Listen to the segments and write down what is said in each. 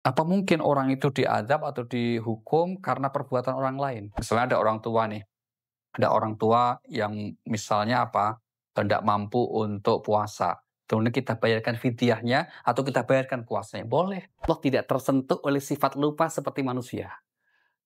Apa mungkin orang itu diazab atau dihukum karena perbuatan orang lain? Misalnya ada orang tua nih, ada orang tua yang misalnya tidak mampu untuk puasa. Kemudian kita bayarkan fidyahnya atau kita bayarkan puasanya, boleh. Allah tidak tersentuh oleh sifat lupa seperti manusia.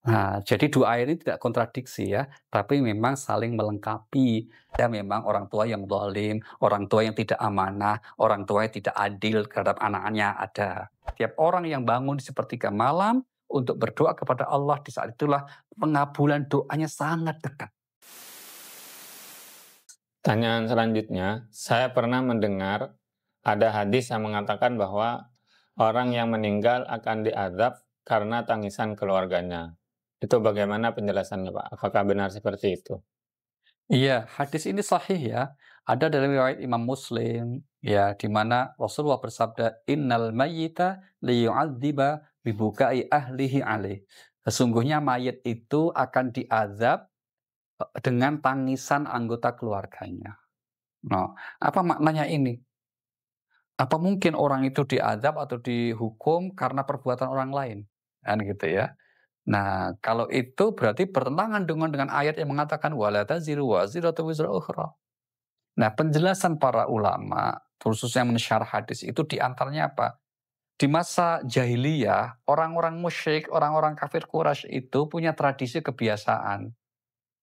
Nah, jadi dua ayat ini tidak kontradiksi ya, tapi memang saling melengkapi. Ya memang orang tua yang zalim, orang tua yang tidak amanah, orang tua yang tidak adil terhadap anak-anaknya ada. Tiap orang yang bangun di sepertiga malam untuk berdoa kepada Allah, di saat itulah pengabulan doanya sangat dekat. Pertanyaan selanjutnya, saya pernah mendengar ada hadis yang mengatakan bahwa orang yang meninggal akan diazab karena tangisan keluarganya. Itu bagaimana penjelasannya, Pak? Apakah benar seperti itu? Iya, hadis ini sahih ya. Ada dalam riwayat Imam Muslim ya, di mana Rasulullah bersabda, "Innal mayyita liyu'adziba bibukai ahlihi alaih." Sesungguhnya mayit itu akan diazab dengan tangisan anggota keluarganya. Nah, apa maknanya ini? Apa mungkin orang itu diazab atau dihukum karena perbuatan orang lain? Kan gitu ya. Nah, kalau itu berarti bertentangan dengan ayat yang mengatakan wala taziru waziratun wizra ukhra. Nah, penjelasan para ulama, khususnya mensyarah hadis itu diantaranya apa? Di masa jahiliyah, orang-orang musyrik, orang-orang kafir Quraisy itu punya tradisi kebiasaan.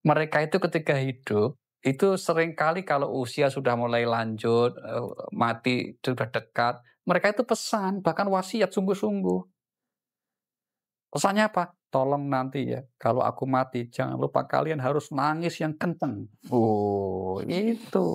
Mereka itu ketika hidup, itu seringkali kalau usia sudah mulai lanjut, mati sudah dekat, mereka itu pesan, bahkan wasiat sungguh-sungguh. Pesannya apa? Tolong nanti ya, kalau aku mati jangan lupa kalian harus nangis yang kenceng. Oh, itu.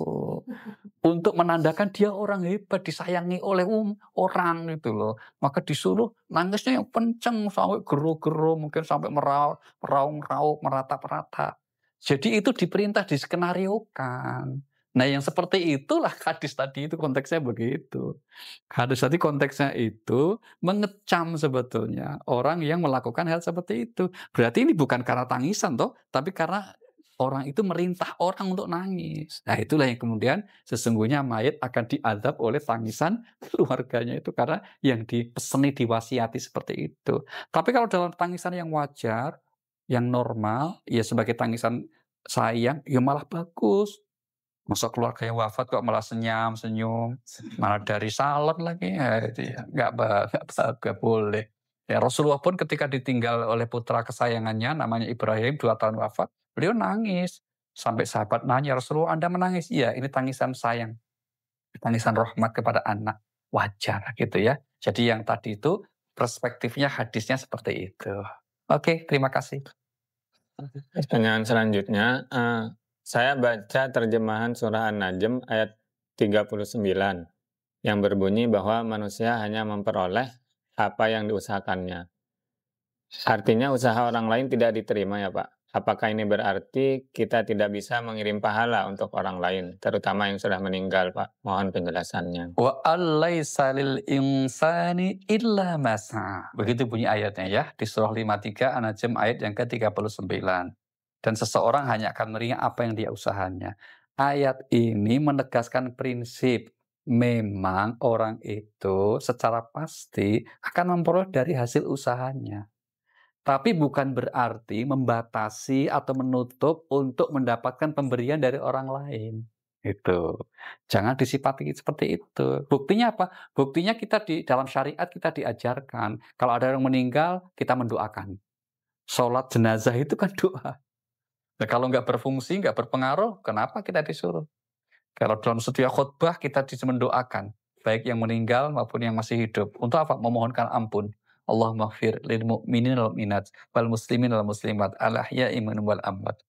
Untuk menandakan dia orang hebat, disayangi oleh orang gitu loh. Maka disuruh nangisnya yang kenceng sampai gero-gero, mungkin sampai meraung-raung, meratap-ratap. Jadi itu diperintah diskenariokan. Nah, yang seperti itulah hadis tadi itu konteksnya begitu. Hadis tadi konteksnya itu mengecam sebetulnya orang yang melakukan hal seperti itu. Berarti ini bukan karena tangisan toh, tapi karena orang itu merintah orang untuk nangis. Nah, itulah yang kemudian sesungguhnya mayat akan diazab oleh tangisan keluarganya itu karena yang dipeseni, diwasiati seperti itu. Tapi kalau dalam tangisan yang wajar, yang normal, ya sebagai tangisan sayang, ya malah bagus. Masa keluarganya wafat kok malah senyum, malah dari salon lagi, ya itu ya nggak boleh. Ya Rasulullah pun ketika ditinggal oleh putra kesayangannya namanya Ibrahim 2 tahun wafat, beliau nangis. Sampai sahabat nanya, "Rasulullah Anda menangis?" "Iya, ini tangisan sayang, tangisan rahmat kepada anak." Wajar gitu ya. Jadi yang tadi itu perspektifnya hadisnya seperti itu. Oke, terima kasih. Pertanyaan selanjutnya, saya baca terjemahan surah An-Najm ayat 39 yang berbunyi bahwa manusia hanya memperoleh apa yang diusahakannya. Artinya usaha orang lain tidak diterima ya, Pak? Apakah ini berarti kita tidak bisa mengirim pahala untuk orang lain, terutama yang sudah meninggal, Pak? Mohon penjelasannya. Wa alaisa lil insani illa ma begitu bunyi ayatnya ya, di surah 53 An-Najm ayat yang ke-39. Dan seseorang hanya akan menerima apa yang dia usahanya. Ayat ini menegaskan prinsip, memang orang itu secara pasti akan memperoleh dari hasil usahanya. Tapi bukan berarti membatasi atau menutup untuk mendapatkan pemberian dari orang lain. Itu. Jangan disifati seperti itu. Buktinya apa? Buktinya kita di dalam syariat kita diajarkan, kalau ada yang meninggal, kita mendoakan. Sholat jenazah itu kan doa. Nah, kalau nggak berfungsi, nggak berpengaruh, kenapa kita disuruh? Kalau dalam setiap khutbah kita mendoakan, baik yang meninggal maupun yang masih hidup. Untuk apa? Memohonkan ampun. Allahumma ighfir lil mu'minin wal mu'minat wal muslimin wal muslimat al ahya'i minhum wal amwat.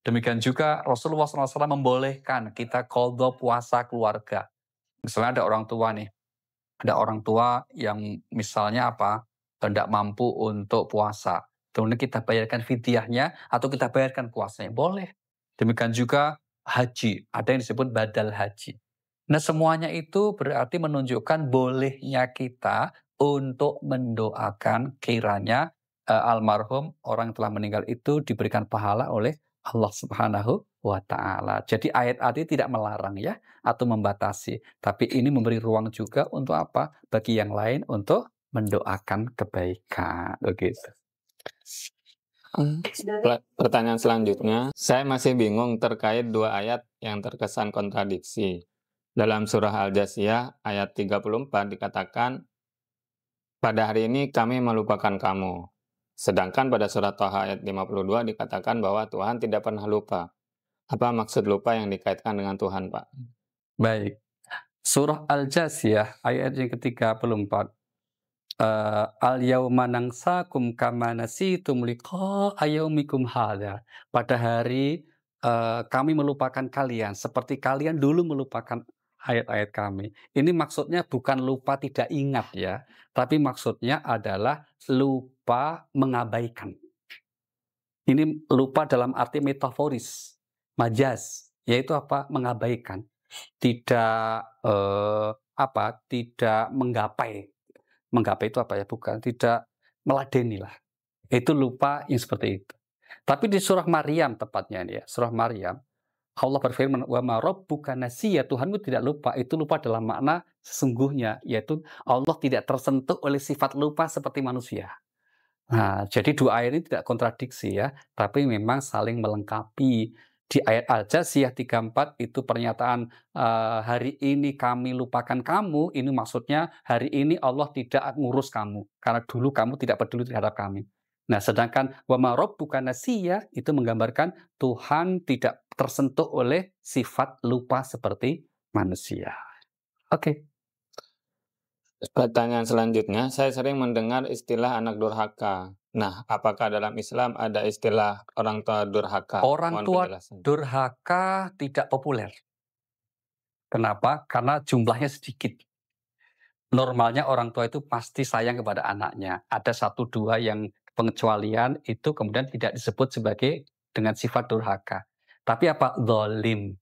Demikian juga Rasulullah SAW membolehkan kita qadha puasa keluarga. Misalnya ada orang tua nih, ada orang tua yang misalnya tidak mampu untuk puasa. Kemudian kita bayarkan fidyahnya atau kita bayarkan puasanya, boleh. Demikian juga haji, ada yang disebut badal haji. Nah, semuanya itu berarti menunjukkan bolehnya kita untuk mendoakan kiranya almarhum orang yang telah meninggal itu diberikan pahala oleh Allah Subhanahu wa taala. Jadi ayat-ayat ini tidak melarang ya atau membatasi, tapi ini memberi ruang juga untuk apa? Bagi yang lain untuk mendoakan kebaikan, begitu. Pertanyaan selanjutnya, saya masih bingung terkait dua ayat yang terkesan kontradiksi. Dalam surah Al-Jasiyah ayat 34 dikatakan, pada hari ini kami melupakan kamu. Sedangkan pada surah Thaha ayat 52 dikatakan bahwa Tuhan tidak pernah lupa. Apa maksud lupa yang dikaitkan dengan Tuhan, Pak? Baik. Surah Al-Jasiyah ayat yang ke-34. Al-yauma nangsakum kama nasitum liqa'a yaumikum hadza. Pada hari kami melupakan kalian seperti kalian dulu melupakan ayat-ayat kami. Ini maksudnya bukan lupa tidak ingat ya, tapi maksudnya adalah lupa mengabaikan. Ini lupa dalam arti metaforis, majaz, yaitu apa? Mengabaikan. Tidak tidak menggapai. Menggapai itu apa ya? Bukan, tidak meladeni lah. Itu lupa yang seperti itu. Tapi di surah Maryam tepatnya ini ya, surah Maryam, Allah berfirman, "Wa ma rabbuka nasiya," Tuhanmu tidak lupa. Itu lupa dalam makna sesungguhnya, yaitu Allah tidak tersentuh oleh sifat lupa seperti manusia. Nah, jadi dua ayat ini tidak kontradiksi ya, tapi memang saling melengkapi. Di ayat Al-Jasiyah 34 itu pernyataan hari ini kami lupakan kamu, ini maksudnya hari ini Allah tidak ngurus kamu, karena dulu kamu tidak peduli terhadap kami. Nah, sedangkan wa ma rabbuka nasiya itu menggambarkan Tuhan tidak tersentuh oleh sifat lupa seperti manusia. Oke. Pertanyaan selanjutnya, saya sering mendengar istilah anak durhaka. Nah, apakah dalam Islam ada istilah orang tua durhaka? Orang Mohon tua penjelasan. durhaka tidak populer. Kenapa? Karena jumlahnya sedikit. Normalnya orang tua itu pasti sayang kepada anaknya. Ada satu dua yang pengecualian itu kemudian tidak disebut sebagai dengan sifat durhaka. Tapi apa? Zalim.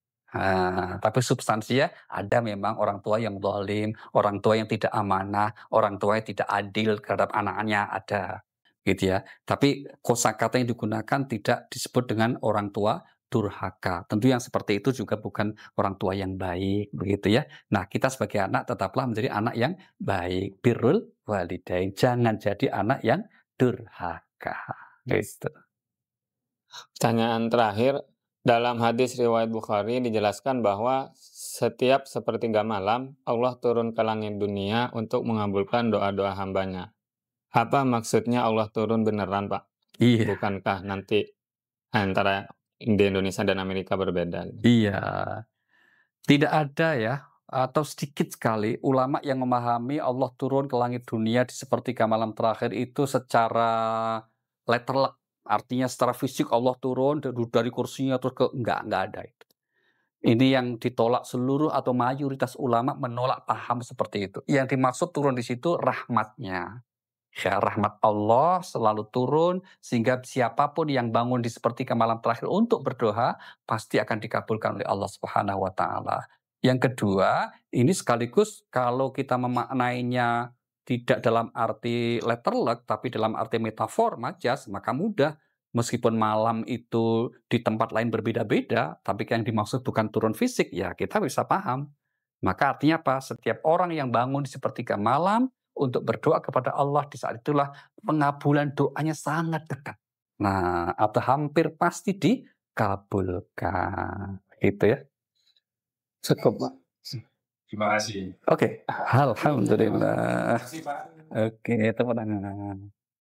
Tapi substansinya ada memang orang tua yang zalim, orang tua yang tidak amanah, orang tua yang tidak adil terhadap anaknya ada. Gitu ya. Tapi kosakata yang digunakan tidak disebut dengan orang tua durhaka. Tentu yang seperti itu juga bukan orang tua yang baik, begitu ya. Nah, kita sebagai anak tetaplah menjadi anak yang baik. Birrul walidain. Jangan jadi anak yang durhaka. Gitu. Pertanyaan terakhir, dalam hadis riwayat Bukhari dijelaskan bahwa setiap sepertiga malam Allah turun ke langit dunia untuk mengabulkan doa-doa hambanya. Apa maksudnya Allah turun beneran, Pak? Iya. Bukankah nanti antara di Indonesia dan Amerika berbeda? Iya. Tidak ada ya, atau sedikit sekali ulama yang memahami Allah turun ke langit dunia di sepertiga malam terakhir itu secara letterlek. Artinya secara fisik Allah turun dari kursinya terus ke enggak ada itu. Ini yang ditolak seluruh atau mayoritas ulama menolak paham seperti itu. Yang dimaksud turun di situ rahmatnya. Ya, rahmat Allah selalu turun sehingga siapapun yang bangun di sepertiga malam terakhir untuk berdoa pasti akan dikabulkan oleh Allah Subhanahu wa taala. Yang kedua, ini sekaligus kalau kita memaknainya tidak dalam arti letterlek tapi dalam arti metafor, majas, maka mudah. Meskipun malam itu di tempat lain berbeda-beda, tapi yang dimaksud bukan turun fisik, ya kita bisa paham. Maka artinya apa? Setiap orang yang bangun di sepertiga malam untuk berdoa kepada Allah di saat itulah pengabulan doanya sangat dekat. Nah, atau hampir pasti dikabulkan. Gitu ya. Cukup, Pak. Terima kasih. Oke, alhamdulillah. Terima kasih, Pak. Oke, tepuk tangan.